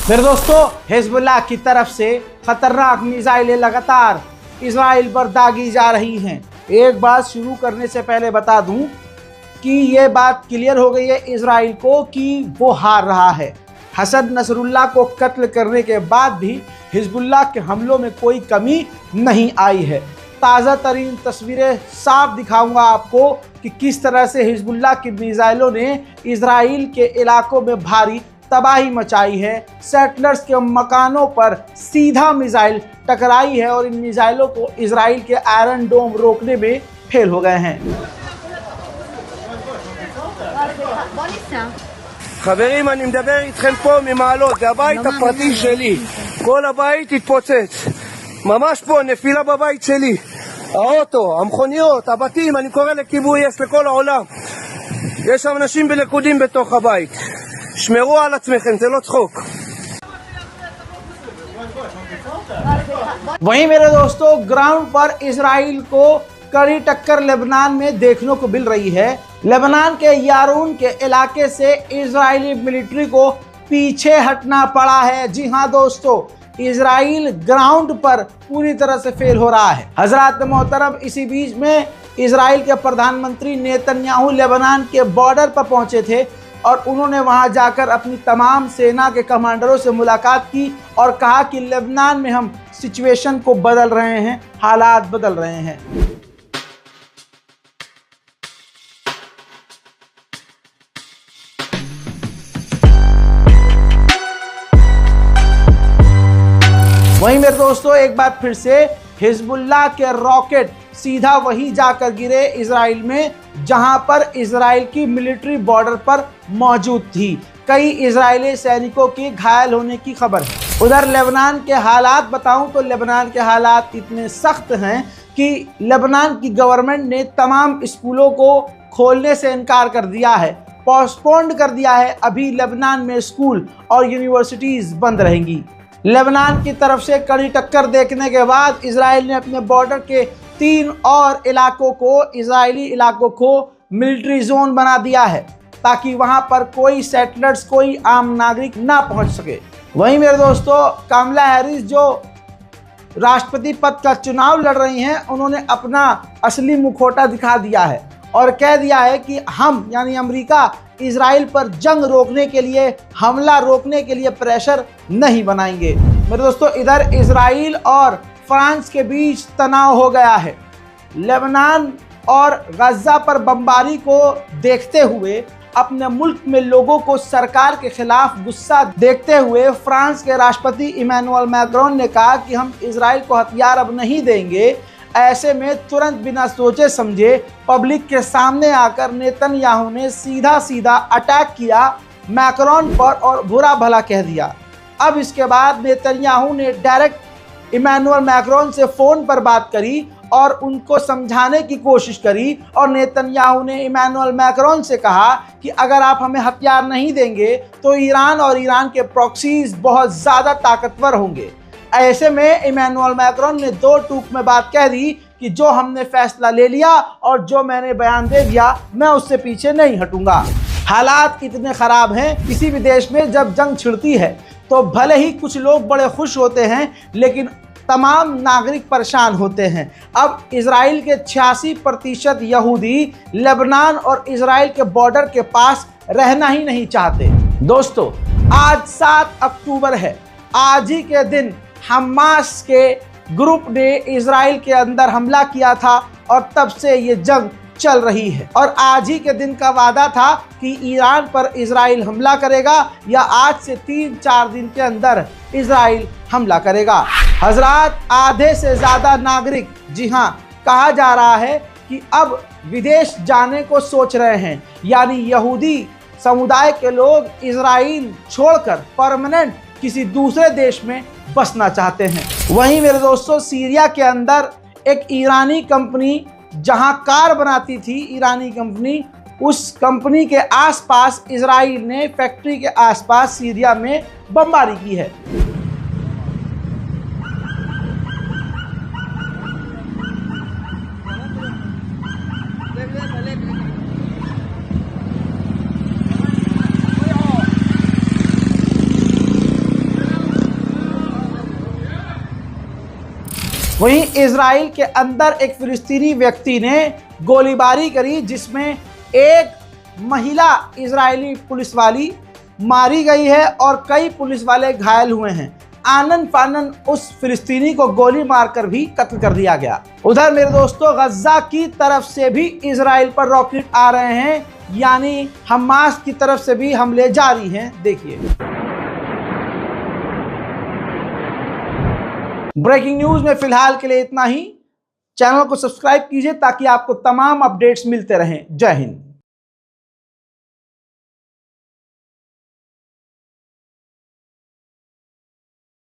फिर दोस्तों, हिजबुल्लाह की तरफ से खतरनाक मिसाइलें लगातार इजराइल पर दागी जा रही हैं। एक बात शुरू करने से पहले बता दूं कि ये बात क्लियर हो गई है इजराइल को कि वो हार रहा है। हसन नसरुल्लाह को कत्ल करने के बाद भी हिजबुल्लाह के हमलों में कोई कमी नहीं आई है। ताज़ा तरीन तस्वीरें साफ दिखाऊंगा आपको कि किस तरह से हिजबुल्लाह की मिसाइलों ने इजराइल के इलाकों में भारी तबाही मचाई है। सेटलर्स के मकानों पर सीधा मिसाइल टकराई है और इन मिसाइलों को इजराइल के आयरन डोम रोकने में फेल हो गए हैं। חברים, אני מדבר איתכם פה ממעלות, זה הבית הפרטי שלי. כל הבית התפוצץ. ממש פה, נפילה בבית שלי. האוטו, המכוניות, הבתים, אני קורא לכיבוי אש לכל העולם. יש שם אנשים בלכודים בתוך הבית. שמרו על עצמכם, זה לא צחוק. वहीं मेरे दोस्तों, ग्राउंड पर इजराइल को कड़ी टक्कर लेबनान में देखने को मिल रही है। लेबनान के यारून के इलाके से इजरायली मिलिट्री को पीछे हटना पड़ा है। जी हाँ दोस्तों, इजराइल ग्राउंड पर पूरी तरह से फेल हो रहा है। हजरात मोहतरम, इसी बीच में इजराइल के प्रधानमंत्री नेतन्याहू लेबनान के बॉर्डर पर पहुंचे थे और उन्होंने वहां जाकर अपनी तमाम सेना के कमांडरों से मुलाकात की और कहा कि लेबनान में हम सिचुएशन को बदल रहे हैं, हालात बदल रहे हैं। वहीं मेरे दोस्तों, एक बार फिर से हिजबुल्लाह के रॉकेट सीधा वहीं जाकर गिरे इजराइल में जहां पर इजराइल की मिलिट्री बॉर्डर पर मौजूद थी। कई इजरायली सैनिकों की घायल होने की खबर है। उधर लेबनान के हालात बताऊं तो लेबनान के हालात इतने सख्त हैं कि लेबनान की गवर्नमेंट ने तमाम स्कूलों को खोलने से इनकार कर दिया है, पोस्टपोन्ड कर दिया है। अभी लेबनान में स्कूल और यूनिवर्सिटीज़ बंद रहेंगी। लेबनान की तरफ से कड़ी टक्कर देखने के बाद इजराइल ने अपने बॉर्डर के 3 और इलाकों को, इजरायली इलाकों को मिलिट्री जोन बना दिया है ताकि वहां पर कोई सेटलर्स, कोई आम नागरिक ना पहुंच सके। वहीं मेरे दोस्तों, कमला हैरिस जो राष्ट्रपति पद का चुनाव लड़ रही हैं, उन्होंने अपना असली मुखौटा दिखा दिया है और कह दिया है कि हम यानी अमेरिका इजराइल पर जंग रोकने के लिए, हमला रोकने के लिए प्रेशर नहीं बनाएंगे। मेरे दोस्तों, इधर इजराइल और फ्रांस के बीच तनाव हो गया है। लेबनान और गजा पर बमबारी को देखते हुए, अपने मुल्क में लोगों को सरकार के खिलाफ गुस्सा देखते हुए फ्रांस के राष्ट्रपति इमैनुअल मैक्रोन ने कहा कि हम इजराइल को हथियार अब नहीं देंगे। ऐसे में तुरंत बिना सोचे समझे पब्लिक के सामने आकर नेतन्याहू ने सीधा सीधा अटैक किया मैक्रोन पर और बुरा भला कह दिया। अब इसके बाद नेतन्याहू ने डायरेक्ट इमैनुअल मैक्रोन से फ़ोन पर बात करी और उनको समझाने की कोशिश करी और नेतन्याहू ने इमैनुअल मैक्रोन से कहा कि अगर आप हमें हथियार नहीं देंगे तो ईरान और ईरान के प्रॉक्सीज बहुत ज़्यादा ताकतवर होंगे। ऐसे में इमैनुअल मैक्रोन ने 2 टूक में बात कह दी कि जो हमने फैसला ले लिया और जो मैंने बयान दे दिया, मैं उससे पीछे नहीं हटूंगा। हालात इतने ख़राब हैं, किसी भी देश में जब जंग छिड़ती है तो भले ही कुछ लोग बड़े खुश होते हैं लेकिन तमाम नागरिक परेशान होते हैं। अब इजराइल के 86% यहूदी लेबनान और इजराइल के बॉर्डर के पास रहना ही नहीं चाहते। दोस्तों, आज 7 अक्टूबर है। आज ही के दिन हमास के ग्रुप ने इजराइल के अंदर हमला किया था और तब से ये जंग चल रही है और आज ही के दिन का वादा था कि ईरान पर इजराइल हमला करेगा या आज से 3-4 दिन के अंदर इजराइल हमला करेगा। हजरात, आधे से ज़्यादा नागरिक, जी हाँ, कहा जा रहा है कि अब विदेश जाने को सोच रहे हैं, यानी यहूदी समुदाय के लोग इजराइल छोड़कर परमानेंट किसी दूसरे देश में बसना चाहते हैं। वहीं मेरे दोस्तों, सीरिया के अंदर एक ईरानी कंपनी जहां कार बनाती थी, ईरानी कंपनी, उस कंपनी के आसपास इजराइल ने फैक्ट्री के आसपास सीरिया में बमबारी की है। वहीं इजराइल के अंदर एक फिलिस्तीनी व्यक्ति ने गोलीबारी करी, जिसमें एक महिला इजरायली पुलिस वाली मारी गई है और कई पुलिस वाले घायल हुए हैं। आनन फानन उस फिलिस्तीनी को गोली मारकर भी कत्ल कर दिया गया। उधर मेरे दोस्तों गजा की तरफ से भी इजराइल पर रॉकेट आ रहे हैं, यानी हमास की तरफ से भी हमले जारी हैं। देखिए, ब्रेकिंग न्यूज में फिलहाल के लिए इतना ही। चैनल को सब्सक्राइब कीजिए ताकि आपको तमाम अपडेट्स मिलते रहें। जय हिंद।